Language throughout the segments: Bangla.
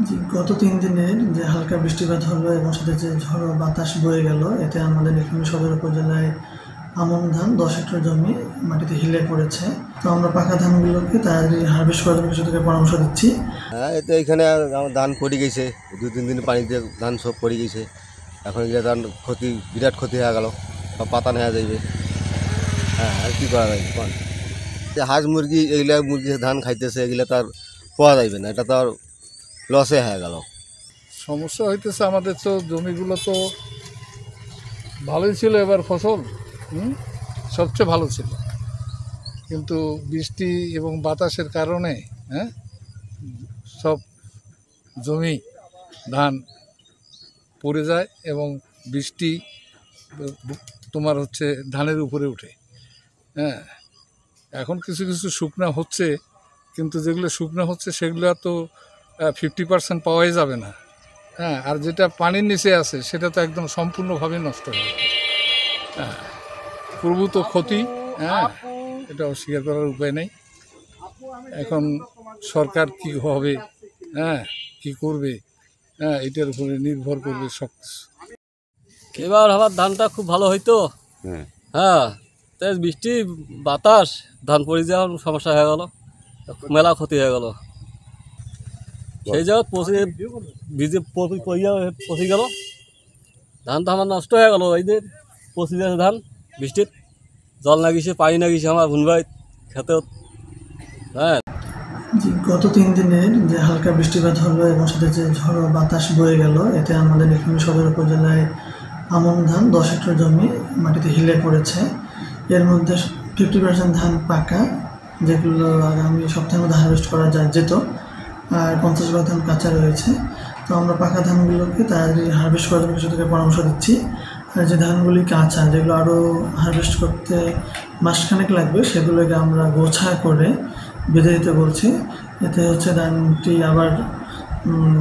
জি, গত ৩ দিনের যে হালকা বৃষ্টিপাত হলো এবং সাথে যে ঝড়ো বাতাস বয়ে গেল, এতে আমাদের নীলফামারী সদর উপজেলায় আমন ধান ১০ হেক্টর জমি মাটিতে হেলে পড়েছে। তো আমরা পাকা ধানগুলোকে তাড়াতাড়ি হারভেস্ট করার জন্য কৃষকদেরকে পরামর্শ দিচ্ছি। হ্যাঁ, এতে এখানে আমার ধান পড়ে গেছে, ২-৩ দিন পানি দিয়ে ধান সব পড়ে গেছে। এখন এগুলো ধান ক্ষতি, বিরাট ক্ষতি হয়ে গেল, সব পাতা নেওয়া যাইবে। হ্যাঁ, আর কী করা যাবে কোন? যে হাঁস মুরগি এগুলা মুরগি ধান খাইতেছে, এগুলো তার পাওয়া যাইবে না, এটা তো আর লসে হয়ে গেল। সমস্যা হইতেছে আমাদের তো জমিগুলো তো ভালোই ছিল, এবার ফসল সবচেয়ে ভালো ছিল, কিন্তু বৃষ্টি এবং বাতাসের কারণে সব জমি ধান পড়ে যায় এবং বৃষ্টি তোমার হচ্ছে ধানের উপরে উঠে। হ্যাঁ, এখন কিছু কিছু শুকনা হচ্ছে, কিন্তু যেগুলো শুকনা হচ্ছে সেগুলো তো 50% পাওয়াই যাবে না। হ্যাঁ, আর যেটা পানির নিচে আছে সেটা তো একদম সম্পূর্ণভাবে নষ্ট হয়ে যাবে। হ্যাঁ, প্রভূত ক্ষতি। হ্যাঁ, এটা অস্বীকার করার উপায় নেই। এখন সরকার কি হবে, হ্যাঁ, কি করবে, হ্যাঁ, এটার উপরে নির্ভর করবে সব কিছু। এবার আমার ধানটা খুব ভালো হইতো। হ্যাঁ, তাই বৃষ্টি বাতাস ধান পড়ে যাওয়ার সমস্যা হয়ে গেল, মেলা ক্ষতি হয়ে গেল। সেই জায়গা ভিজে পচে গেল, ধানটা আমার নষ্ট হয়ে গেল। এই যে পচে যাচ্ছে ধান, বৃষ্টির জল লাগিয়েছে, পানি লাগিয়েছে আমার ভুনভাই খেতে। হ্যাঁ, জি, গত ৩ দিনের যে হালকা বৃষ্টিপাত হলো এবং সাথে যে ঝড়ো বাতাস বয়ে গেল, এতে আমাদের নীলফামারী সদর উপজেলায় আমন ধান ১০ হেক্টর জমি মাটিতে হেলে পড়েছে। এর মধ্যে 50% ধান পাকা, যেগুলো আগামী সপ্তাহের মধ্যে হারভেস্ট করা যেত, আর 50% ধান কাঁচা রয়েছে। তো আমরা পাকা ধানগুলোকে তাড়াতাড়ি হারভেস্ট করার জন্য কৃষকদেরকে পরামর্শ দিচ্ছি। আর যে ধানগুলি কাঁচা, যেগুলো আরও হারভেস্ট করতে মাসখানেক লাগবে, সেগুলোকে আমরা গোছা করে বেঁধে দিতে বলছি। এতে হচ্ছে ধানটি আবার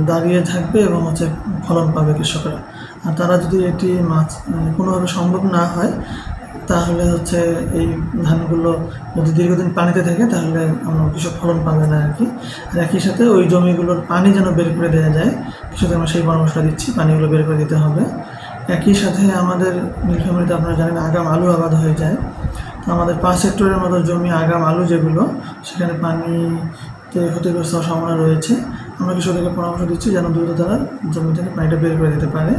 দাঁড়িয়ে থাকবে এবং হচ্ছে ফলন পাবে কৃষকরা। আর তারা যদি এটি কোনোভাবে সম্ভব না হয়, তাহলে হচ্ছে এই ধানগুলো যদি দীর্ঘদিন পানিতে থাকে, তাহলে আমরা কৃষক ফলন পাবে না আর কি। আর একই সাথে ওই জমিগুলোর পানি যেন বের করে দেওয়া যায়, কৃষকদের আমরা সেই পরামর্শ দিচ্ছি, পানিগুলো বের করে দিতে হবে। একই সাথে আমাদের নীলফামারীতে আপনারা জানেন আগাম আলু আবাদ হয়ে যায়। তো আমাদের ৫ হেক্টরের মতো জমি আগাম আলু যেগুলো, সেখানে পানিতে ক্ষতিগ্রস্ত হওয়ার সম্ভাবনা রয়েছে। আমরা কৃষকদেরকে পরামর্শ দিচ্ছি যেন দ্রুত তারা জমি থেকে পানিটা বের করে দিতে পারে।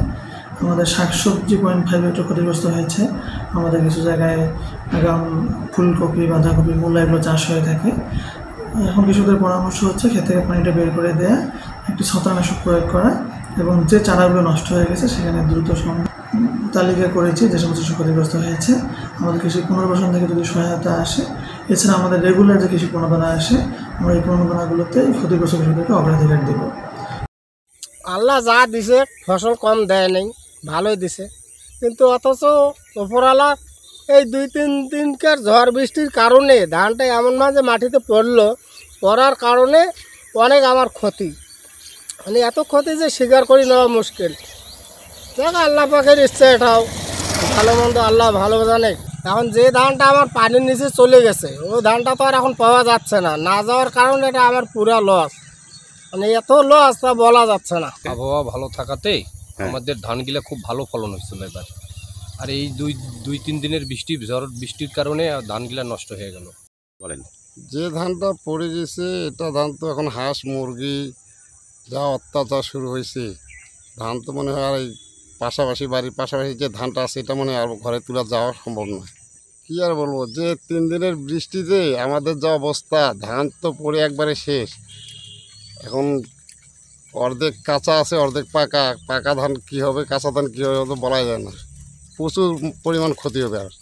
আমাদের শাকসবজি 0.5 হেক্টর ক্ষতিগ্রস্ত হয়েছে। আমাদের কিছু জায়গায় আগাম ফুলকপি, বাঁধাকপি, মূলা এগুলো চাষ হয়ে থাকে। এখন কৃষকদের পরামর্শ হচ্ছে ক্ষেত থেকে পানিটা বের করে দেয়া, একটি ছত্রাকনাশক প্রয়োগ করা এবং যে চারাগুলো নষ্ট হয়ে গেছে সেখানে দ্রুত তালিকা করেছি যে সমস্ত ক্ষতিগ্রস্ত হয়েছে। আমাদের কৃষি পুনর্বাসন থেকে যদি সহায়তা আসে, এছাড়া আমাদের রেগুলার যে কৃষি প্রণোদনা আসে, আমরা এই প্রণোদনাগুলোতে ক্ষতিগ্রস্ত কৃষকদেরকে অগ্রাধিকার দেব। আল্লাহ যা দিছে ফসল কম দেয় নেই, ভালোই দিছে, কিন্তু অথচ ওপরওয়ালা এই ২-৩ দিনকার ঝড় বৃষ্টির কারণে ধানটা এমন মাঝে মাটিতে পড়ার কারণে অনেক আমার ক্ষতি, মানে এত ক্ষতি যে স্বীকার করে নেওয়া মুশকিল। দেখ, আল্লাহ পাখের ইচ্ছা, এটাও ভালো মন্দ আল্লাহ ভালো জানে। এখন যে ধানটা আমার পানির নিচে চলে গেছে, ওই ধানটা তো আর এখন পাওয়া যাচ্ছে না, না যাওয়ার কারণে এটা আমার পুরা লস, মানে এত লস তা বলা যাচ্ছে না। আবহাওয়া ভালো থাকাতে আমাদের ধানগুলা খুব ভালো ফলন হচ্ছিল এবার। আর এই দুই তিন দিনের বৃষ্টির কারণে ধানগুলা নষ্ট হয়ে গেল। বলেন, যে ধানটা পড়ে গেছে, এটা ধান তো এখন হাঁস মুরগি যা অত্যাচার শুরু হয়েছে, ধান তো মনে হয় আর এই বাড়ির পাশাপাশি যে ধানটা আছে, এটা মনে হয় আর ঘরে তোলা যাওয়া সম্ভব নয়। কী আর বলবো, যে 3 দিনের বৃষ্টিতে আমাদের যা অবস্থা, ধান তো পড়ে একবারে শেষ। এখন অর্ধেক কাঁচা আছে, অর্ধেক পাকা ধান কী হবে, কাঁচা ধান কী হবে তো বলা যায় না। প্রচুর পরিমাণ ক্ষতি হবে আর